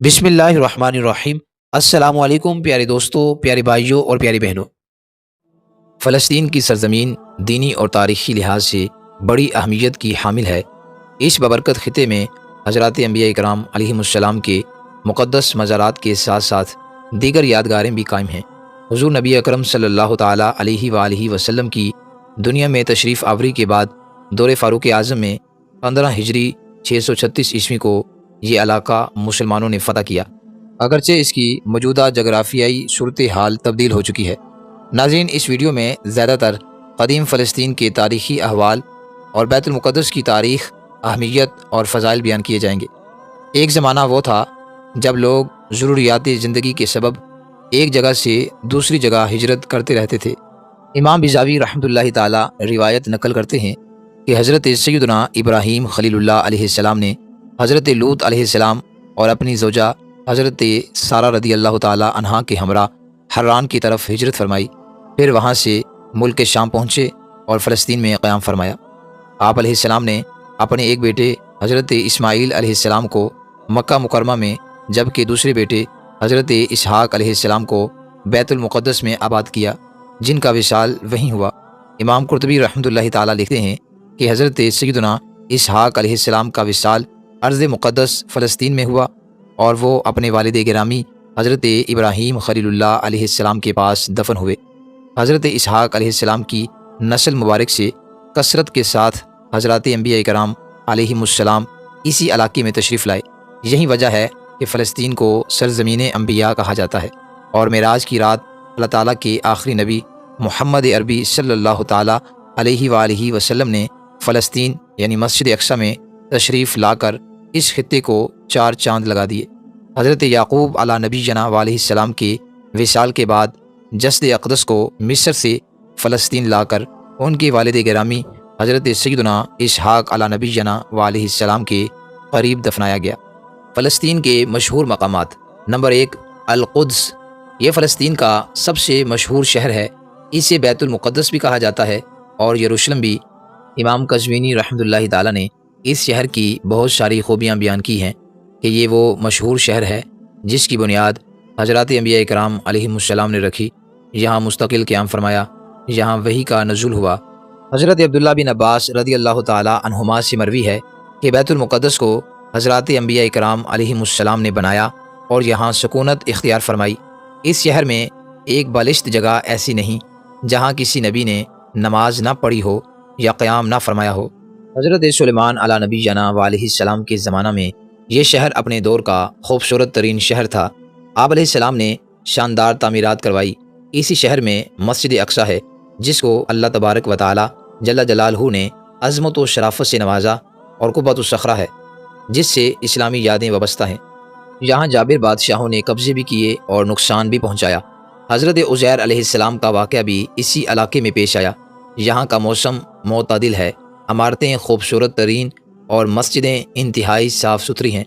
بسم اللہ الرحمن الرحیم۔ السلام علیکم پیارے دوستوں، پیارے بھائیوں اور پیاری بہنوں۔ فلسطین کی سرزمین دینی اور تاریخی لحاظ سے بڑی اہمیت کی حامل ہے۔ اس بابرکت خطے میں حضرات انبیاء کرام علیہم السلام کے مقدس مزارات کے ساتھ ساتھ دیگر یادگاریں بھی قائم ہیں۔ حضور نبی اکرم صلی اللہ تعالیٰ علیہ وآلہ وسلم کی دنیا میں تشریف آوری کے بعد دور فاروق اعظم میں 15 ہجری 636 عیسوی کو یہ علاقہ مسلمانوں نے فتح کیا، اگرچہ اس کی موجودہ جغرافیائی صورتحال تبدیل ہو چکی ہے۔ ناظرین، اس ویڈیو میں زیادہ تر قدیم فلسطین کے تاریخی احوال اور بیت المقدس کی تاریخ، اہمیت اور فضائل بیان کیے جائیں گے۔ ایک زمانہ وہ تھا جب لوگ ضروریات زندگی کے سبب ایک جگہ سے دوسری جگہ ہجرت کرتے رہتے تھے۔ امام بیضاوی رحمۃ اللہ تعالی روایت نقل کرتے ہیں کہ حضرت سیدنا ابراہیم خلیل اللہ علیہ السلام نے حضرت لوط علیہ السلام اور اپنی زوجہ حضرت سارہ رضی اللہ تعالی عنہا کے ہمراہ حران کی طرف ہجرت فرمائی، پھر وہاں سے ملک شام پہنچے اور فلسطین میں قیام فرمایا۔ آپ علیہ السلام نے اپنے ایک بیٹے حضرت اسماعیل علیہ السلام کو مکہ مکرمہ میں، جبکہ دوسرے بیٹے حضرت اسحاق علیہ السلام کو بیت المقدس میں آباد کیا، جن کا وصال وہیں ہوا۔ امام قرطبی رحمۃ اللہ تعالی لکھتے ہیں کہ حضرت سیدنا اسحاق علیہ السلام کا وصال ارض مقدس فلسطین میں ہوا، اور وہ اپنے والد گرامی حضرت ابراہیم خلیل اللہ علیہ السلام کے پاس دفن ہوئے۔ حضرت اسحاق علیہ السلام کی نسل مبارک سے کثرت کے ساتھ حضرات انبیاء کرام علیہم السلام اسی علاقے میں تشریف لائے۔ یہی وجہ ہے کہ فلسطین کو سرزمین انبیاء کہا جاتا ہے، اور معراج کی رات اللہ تعالیٰ کے آخری نبی محمد عربی صلی اللہ تعالیٰ علیہ وآلہ وسلم نے فلسطین یعنی مسجد اقصی میں تشریف لا کر اس خطے کو 4 چاند لگا دیے۔ حضرت یعقوب علیہ نبی جناب علیہ السلام کے وصال کے بعد جسد اقدس کو مصر سے فلسطین لا کر ان کے والد گرامی حضرت سیدنا اسحاق علیہ نبی جناب علیہ السلام کے قریب دفنایا گیا۔ فلسطین کے مشہور مقامات۔ نمبر 1، القدس۔ یہ فلسطین کا سب سے مشہور شہر ہے۔ اسے بیت المقدس بھی کہا جاتا ہے اور یروشلم بھی۔ امام قزوینی رحمۃ اللہ تعالیٰ نے اس شہر کی بہت ساری خوبیاں بیان کی ہیں کہ یہ وہ مشہور شہر ہے جس کی بنیاد حضرات انبیاء کرام علیہم السلام نے رکھی۔ یہاں مستقل قیام فرمایا، یہاں وحی کا نزول ہوا۔ حضرت عبداللہ بن عباس رضی اللہ تعالی عنہما سے مروی ہے کہ بیت المقدس کو حضرات انبیاء کرام علیہم السلام نے بنایا اور یہاں سکونت اختیار فرمائی۔ اس شہر میں ایک بالشت جگہ ایسی نہیں جہاں کسی نبی نے نماز نہ پڑھی ہو یا قیام نہ فرمایا ہو۔ حضرت سلیمان علیہ نبی جناب علیہ السلام کے زمانہ میں یہ شہر اپنے دور کا خوبصورت ترین شہر تھا۔ آپ علیہ السلام نے شاندار تعمیرات کروائی۔ اسی شہر میں مسجد اقصی ہے جس کو اللہ تبارک و تعالی جل جلالہ نے عظمت و شرافت سے نوازا، اور قبۃ الصخرہ ہے جس سے اسلامی یادیں وابستہ ہیں۔ یہاں جابر بادشاہوں نے قبضے بھی کیے اور نقصان بھی پہنچایا۔ حضرت عزیر علیہ السلام کا واقعہ بھی اسی علاقے میں پیش آیا۔ یہاں کا موسم معتدل ہے، عمارتیں خوبصورت ترین اور مسجدیں انتہائی صاف ستھری ہیں۔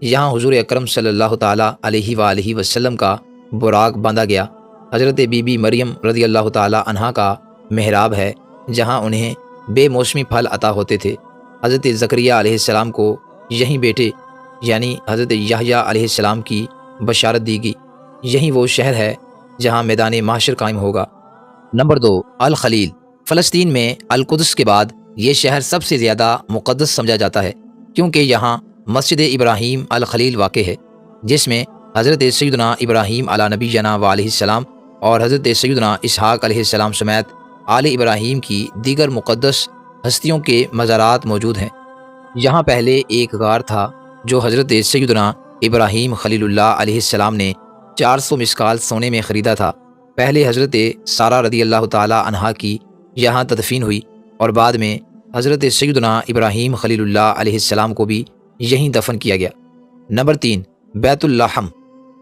یہاں حضور اکرم صلی اللہ تعالیٰ علیہ وآلہ وسلم کا براق باندھا گیا۔ حضرت بی بی مریم رضی اللہ تعالیٰ عنہا کا محراب ہے جہاں انہیں بے موسمی پھل عطا ہوتے تھے۔ حضرت زکریا علیہ السلام کو یہیں بیٹے یعنی حضرت یحییٰ علیہ السلام کی بشارت دی گئی۔ یہی وہ شہر ہے جہاں میدان محشر قائم ہوگا۔ نمبر 2، الخلیل۔ فلسطین میں القدس کے بعد یہ شہر سب سے زیادہ مقدس سمجھا جاتا ہے کیونکہ یہاں مسجد ابراہیم الخلیل واقع ہے، جس میں حضرت سیدنا ابراہیم علیہ نبی جناب علیہ السلام اور حضرت سیدنا اسحاق علیہ السلام سمیت آل ابراہیم کی دیگر مقدس ہستیوں کے مزارات موجود ہیں۔ یہاں پہلے ایک غار تھا جو حضرت سیدنا ابراہیم خلیل اللہ علیہ السلام نے 400 مسکال سونے میں خریدا تھا۔ پہلے حضرت سارہ رضی اللہ تعالی عنہا کی یہاں تدفین ہوئی، اور بعد میں حضرت سیدنا ابراہیم خلیل اللہ علیہ السلام کو بھی یہیں دفن کیا گیا۔ نمبر 3، بیت اللحم۔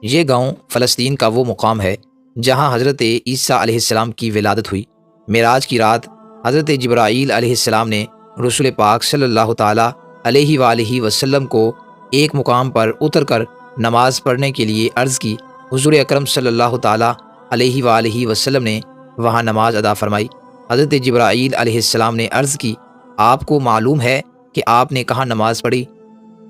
یہ گاؤں فلسطین کا وہ مقام ہے جہاں حضرت عیسیٰ علیہ السلام کی ولادت ہوئی۔ معراج کی رات حضرت جبرائیل علیہ السلام نے رسول پاک صلی اللہ تعالیٰ علیہ وآلہ وسلم کو ایک مقام پر اتر کر نماز پڑھنے کے لیے عرض کی۔ حضور اکرم صلی اللہ تعالیٰ علیہ وآلہ وسلم نے وہاں نماز ادا فرمائی۔ حضرت جبرائیل علیہ السلام نے عرض کی، آپ کو معلوم ہے کہ آپ نے کہاں نماز پڑھی؟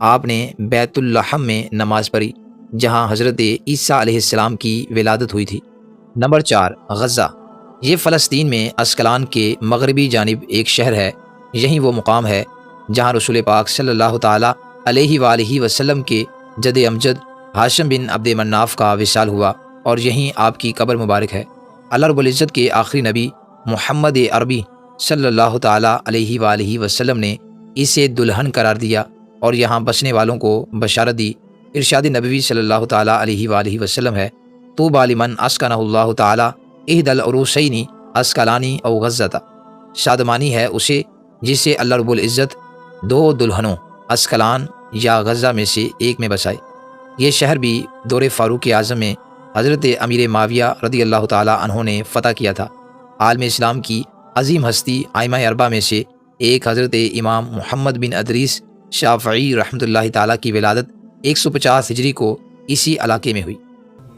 آپ نے بیت اللحم میں نماز پڑھی۔ جہاں حضرت عیسیٰ علیہ السلام کی ولادت ہوئی تھی۔ نمبر 4، غزہ۔ یہ فلسطین میں اسکلان کے مغربی جانب ایک شہر ہے۔ یہی وہ مقام ہے جہاں رسول پاک صلی اللہ تعالیٰ علیہ وآلہ وسلم کے جد امجد ہاشم بن عبد مناف کا وصال ہوا، اور یہیں آپ کی قبر مبارک ہے۔ اللہ رب العزت کے آخری نبی محمد عربی صلی اللہ تعالیٰ علیہ وآلہ وسلم نے اسے دلہن قرار دیا اور یہاں بسنے والوں کو بشارت دی۔ ارشاد نبوی صلی اللہ تعالیٰ علیہ وآلہ وسلم ہے، طوبیٰ لمن اسکنہ اللہ تعالیٰ احدی العروسین اسکلانی او غزہ۔ شادمانی ہے اسے جسے اللہ رب العزت دو دلہنوں اسکلان یا غزہ میں سے ایک میں بسائے۔ یہ شہر بھی دور فاروق اعظم میں حضرت امیر معاویہ رضی اللہ تعالیٰ عنہ نے فتح کیا تھا۔ عالم اسلام کی عظیم ہستی ائمہ اربعہ میں سے ایک حضرت امام محمد بن ادریس شافعی رحمۃ اللہ تعالیٰ کی ولادت 150 ہجری کو اسی علاقے میں ہوئی۔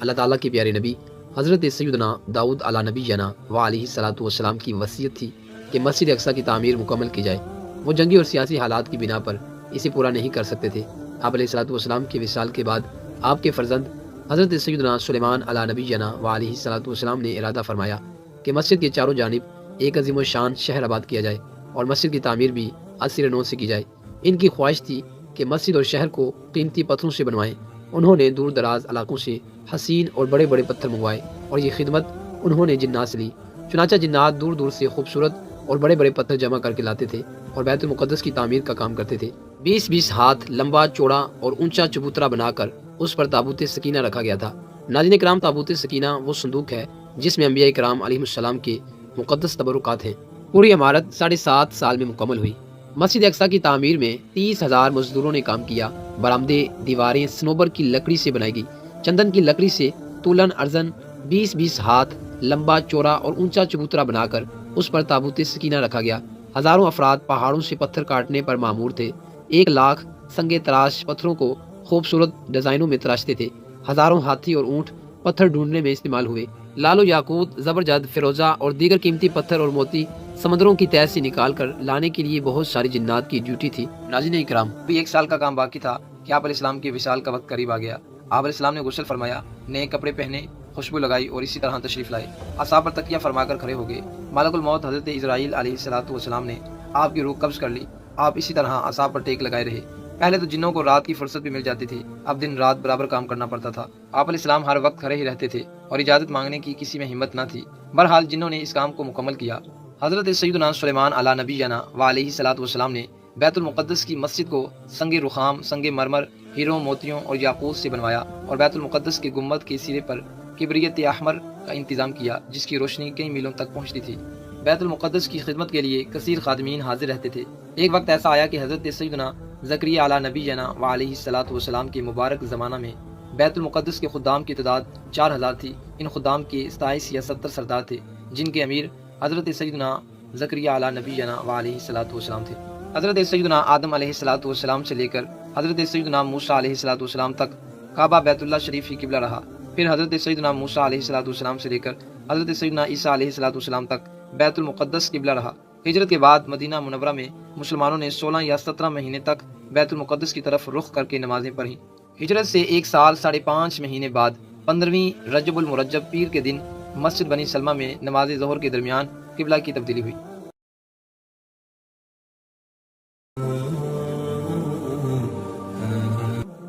اللہ تعالیٰ کے پیارے نبی حضرت سیدنا داؤد علیہ نبی جنا و علیہ الصلوۃ والسلام کی وصیت تھی کہ مسجد اقصیٰ کی تعمیر مکمل کی جائے۔ وہ جنگی اور سیاسی حالات کی بنا پر اسے پورا نہیں کر سکتے تھے۔ آپ علیہ الصلوۃ والسلام کے وصال کے بعد آپ کے فرزند حضرت سیدنا سلیمان علیہ نبی جنا و علیہ الصلوۃ والسلام نے ارادہ فرمایا کہ مسجد کے چاروں جانب ایک عظیم الشان شہر آباد کیا جائے اور مسجد کی تعمیر بھی عصر نو سے کی جائے۔ ان کی خواہش تھی کہ مسجد اور شہر کو قیمتی پتھروں سے بنوائیں۔ انہوں نے دور دراز علاقوں سے حسین اور بڑے بڑے پتھر منگوائے اور یہ خدمت انہوں نے جنات سے لی۔ چنانچہ جنات دور دور سے خوبصورت اور بڑے بڑے پتھر جمع کر کے لاتے تھے اور بیت المقدس کی تعمیر کا کام کرتے تھے۔ 20 ہاتھ لمبا، چوڑا اور اونچا چبوترا بنا کر اس پر تابوت سکینہ رکھا گیا تھا۔ ناظرین کرام، تابوت سکینہ وہ صندوق ہے جس میں انبیاء کرام علیہ السلام کے مقدس تبرکات ہیں۔ پوری عمارت 7.5 سال میں مکمل ہوئی۔ مسجد اقصیٰ کی تعمیر میں 30,000 مزدوروں نے کام کیا۔ برآمدے، دیواریں صنوبر کی لکڑی سے بنائی گئی۔ چندن کی لکڑی سے طولن ارزن 20 ہاتھ لمبا، چوڑا اور اونچا چبوترا بنا کر اس پر تابوت سکینہ رکھا گیا۔ ہزاروں افراد پہاڑوں سے پتھر کاٹنے پر مامور تھے۔ 1 لاکھ سنگ تراش پتھروں کو خوبصورت ڈیزائنوں میں تراشتے تھے۔ ہزاروں ہاتھی اور اونٹ پتھر ڈھونڈنے میں استعمال ہوئے۔ لال و یاقوت، زبرجد، فیروزہ اور دیگر قیمتی پتھر اور موتی سمندروں کی تہہ سے نکال کر لانے کے لیے بہت ساری جنات کی ڈیوٹی تھی۔ ناظرین اکرام، ابھی 1 سال کا کام باقی تھا کہ آپ علیہ السلام کے وصال کا وقت قریب آ گیا۔ آپ علیہ السلام نے غسل فرمایا، نئے کپڑے پہنے، خوشبو لگائی اور اسی طرح تشریف لائے۔ اصحاب پر تکیہ فرما کر کھڑے ہو گئے۔ ملک الموت حضرت اسرائیل علیہ الصلوۃ والسلام نے آپ کی روح قبض کر لی۔ آپ اسی طرح اصحاب پر ٹیک لگائے رہے۔ پہلے تو جنوں کو رات کی فرصت بھی مل جاتی تھی، اب دن رات برابر کام کرنا پڑتا تھا۔ آپ علیہ السلام ہر وقت کھڑے ہی رہتے تھے اور اجازت مانگنے کی کسی میں ہمت نہ تھی۔ بہرحال جنوں نے اس کام کو مکمل کیا۔ حضرت سیدنا سلیمان علیہ نبی جنا و علیہ الصلوۃ والسلام نے بیت المقدس کی مسجد کو سنگ رخام، سنگ مرمر، ہیروں، موتیوں اور یاقوت سے بنوایا اور بیت المقدس کے گنبد کے سرے پر کبریت احمر کا انتظام کیا جس کی روشنی کئی میلوں تک پہنچتی تھی۔ بیت المقدس کی خدمت کے لیے کثیر خادمین حاضر رہتے تھے۔ ایک وقت ایسا آیا کہ حضرت سیدنا زکریا علیہ نبی جنا و علیہ الصلوۃ والسلام کے مبارک زمانہ میں بیت المقدس کے خدام کی تعداد 4000 تھی۔ ان خدام کے 27 یا 70 سردار تھے جن کے امیر حضرت سیدنا زکریا علیہ نبی جنا و علیہ الصلوۃ والسلام تھے۔ حضرت سیدنا آدم علیہ الصلوۃ والسلام سے لے کر حضرت سیدنا موسیٰ علیہ الصلوۃ والسلام تک کعبہ بیت اللہ شریف ہی قبلہ رہا۔ پھر حضرت سیدنا موسیٰ علیہ الصلوۃ والسلام سے لے کر حضرت سیدنا عیسیٰ علیہ الصلوۃ والسلام تک بیت المقدس قبلہ رہا۔ ہجرت کے بعد مدینہ منورہ میں مسلمانوں نے 16 یا 17 مہینے تک بیت المقدس کی طرف رخ کر کے نمازیں پڑھیں۔ ہجرت سے 1 سال 5.5 مہینے بعد 15ویں رجب المرجب پیر کے دن مسجد بنی سلمہ میں نماز ظہر کے درمیان قبلہ کی تبدیلی ہوئی۔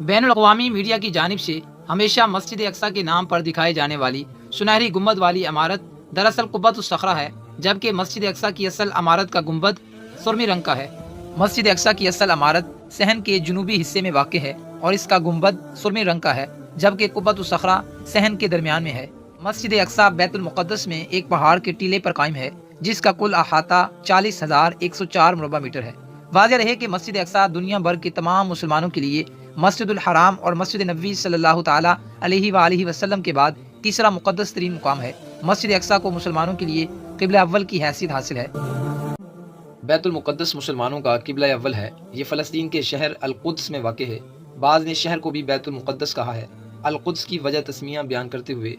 بین الاقوامی میڈیا کی جانب سے ہمیشہ مسجد اقصیٰ کے نام پر دکھائے جانے والی سنہری گنبد والی عمارت دراصل قبۃ الصخرہ ہے، جبکہ مسجد اقصیٰ کی اصل عمارت کا گنبد سرمئی رنگ کا ہے۔ مسجد اقصیٰ کی اصل عمارت صحن کے جنوبی حصے میں واقع ہے اور اس کا گنبد سرمئی رنگ کا ہے، جبکہ قبۃ الصخرہ صحن کے درمیان میں ہے۔ مسجد اقصیٰ بیت المقدس میں ایک پہاڑ کے ٹیلے پر قائم ہے جس کا کل احاطہ 40,104 مربع میٹر ہے۔ واضح رہے کہ مسجد اقصیٰ دنیا بھر کے تمام مسلمانوں کے لیے مسجد الحرام اور مسجد نبوی صلی اللہ تعالیٰ علیہ وآلہ وسلم کے بعد تیسرا مقدس ترین مقام ہے۔ مسجد اقصیٰ کو مسلمانوں کے لیے قبلہ اول کی حیثیت حاصل ہے۔ بیت المقدس مسلمانوں کا قبلہ اول ہے۔ یہ فلسطین کے شہر القدس میں واقع ہے۔ بعض نے شہر کو بھی بیت المقدس کہا ہے۔ القدس کی وجہ تسمیہ بیان کرتے ہوئے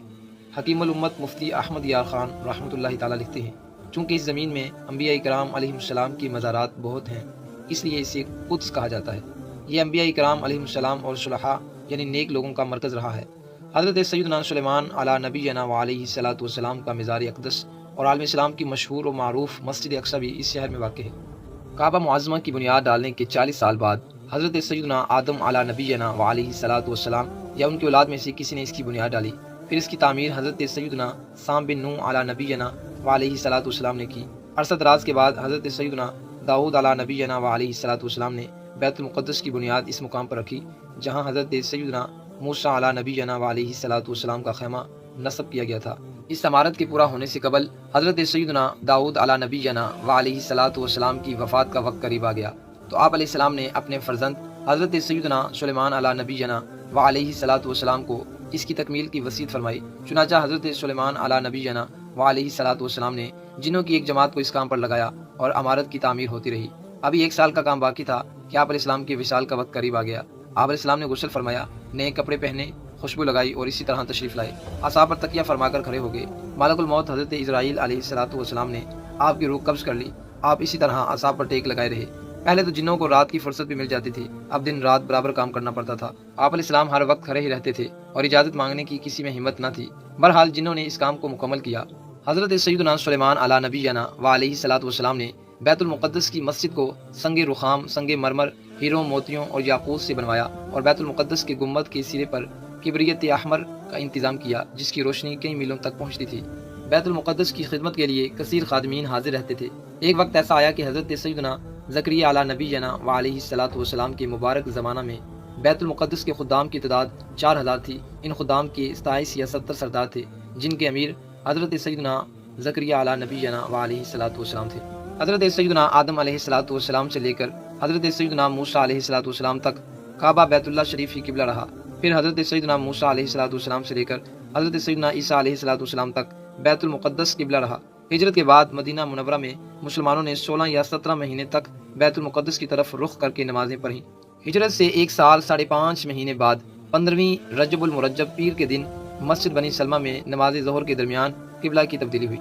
حکیم الامت مفتی احمد یار خان رحمۃ اللہ تعالیٰ لکھتے ہیں، چونکہ اس زمین میں انبیاء کرام علیہ السلام کی مزارات بہت ہیں، اس لیے اسے قدس کہا جاتا ہے۔ یہ انبیاء کرام علیہ السلام اور صلحاء یعنی نیک لوگوں کا مرکز رہا ہے۔ حضرت سیدنا سلیمان علی نبینا و علیہ الصلوۃ والسلام کا مزار اقدس اور عالم اسلام کی مشہور و معروف مسجد اقصی بھی اس شہر میں واقع ہے۔ کعبہ معظمہ کی بنیاد ڈالنے کے 40 سال بعد حضرت سیدنا آدم علی نبینا و علیہ الصلوۃ والسلام یا ان کی اولاد میں سے کسی نے اس کی بنیاد ڈالی۔ پھر اس کی تعمیر حضرت سیدنا سام بن نوح علی نبینا و علیہ الصلوۃ والسلام نے کی۔ عرصہ دراز کے بعد حضرت سیدنا داؤد علی نبینا و علیہ الصلوۃ والسلام نے بیت المقدس کی بنیاد اس مقام پر رکھی جہاں حضرت سیدنا موسیٰ علی نبینا و علیہ الصلوۃ والسلام کا خیمہ نصب کیا گیا تھا۔ اس عمارت کے پورا ہونے سے قبل حضرت سیدنا داؤد علی نبینا و علیہ الصلوۃ والسلام کی وفات کا وقت قریب آ گیا تو آپ علیہ السلام نے اپنے فرزند حضرت سیدنا سلیمان علی نبینا و علیہ الصلوۃ والسلام کو اس کی تکمیل کی وصیت فرمائی۔ چنانچہ حضرت سلیمان علی نبینا و علیہ الصلوۃ والسلام نے جنوں کی ایک جماعت کو اس کام پر لگایا اور عمارت کی تعمیر ہوتی رہی۔ ابھی 1 سال کا کام باقی تھا کہ آپ علیہ السلام کے وصال کا وقت قریب آ گیا۔ آپ علیہ السلام نے غسل فرمایا، نئے کپڑے پہنے، خوشبو لگائی اور اسی طرح تشریف لائے۔ اعصاب پر تکیہ فرما کر کھڑے ہو گئے۔ ملک الموت حضرت اسرائیل علیہ الصلوۃ والسلام نے آپ کی روح قبض کر لی۔ آپ اسی طرح اعصاب پر ٹیک لگائے رہے۔ پہلے تو جنوں کو رات کی فرصت بھی مل جاتی تھی، اب دن رات برابر کام کرنا پڑتا تھا۔ آپ علیہ السلام ہر وقت کھڑے ہی رہتے تھے اور اجازت مانگنے کی کسی میں ہمت نہ تھی۔ بہرحال جنہوں نے اس کام کو مکمل کیا۔ حضرت سیدنا سلیمان علی نبینا و علیہ الصلوۃ والسلام نے بیت المقدس کی مسجد کو سنگ رخام، سنگ مرمر، ہیروں، موتیوں اور یاقوت سے بنوایا اور بیت المقدس کے گنبد کے سرے پر کبریت احمر کا انتظام کیا جس کی روشنی کئی میلوں تک پہنچتی تھی۔ بیت المقدس کی خدمت کے لیے کثیر خادمین حاضر رہتے تھے۔ ایک وقت ایسا آیا کہ حضرت سیدنا زکریا علی نبینا و علیہ الصلوۃ والسلام کے مبارک زمانہ میں بیت المقدس کے خدام کی تعداد 4000 تھی۔ ان خدام کے 27 یا 70 سردار تھے جن کے امیر حضرت سیدنا زکریا علی نبینا و علیہ الصلوۃ والسلام تھے۔ حضرت سیدنا آدم علیہ الصلوۃ والسلام سے لے کر حضرت سیدنا موسیٰ علیہ الصلوۃ والسلام تک کعبہ بیت اللہ شریف ہی قبلہ رہا۔ پھر حضرت سیدنا موسیٰ علیہ الصلوۃ والسلام سے لے کر حضرت سیدنا عیسیٰ علیہ الصلوۃ والسلام تک بیت المقدس قبلہ رہا۔ ہجرت کے بعد مدینہ منورہ میں مسلمانوں نے 16 یا 17 مہینے تک بیت المقدس کی طرف رخ کر کے نمازیں پڑھیں۔ ہجرت سے 1 سال 5.5 مہینے بعد 15ویں رجب المرجب پیر کے دن مسجد بنی سلمہ میں نماز ظہر کے درمیان قبلہ کی تبدیلی ہوئی۔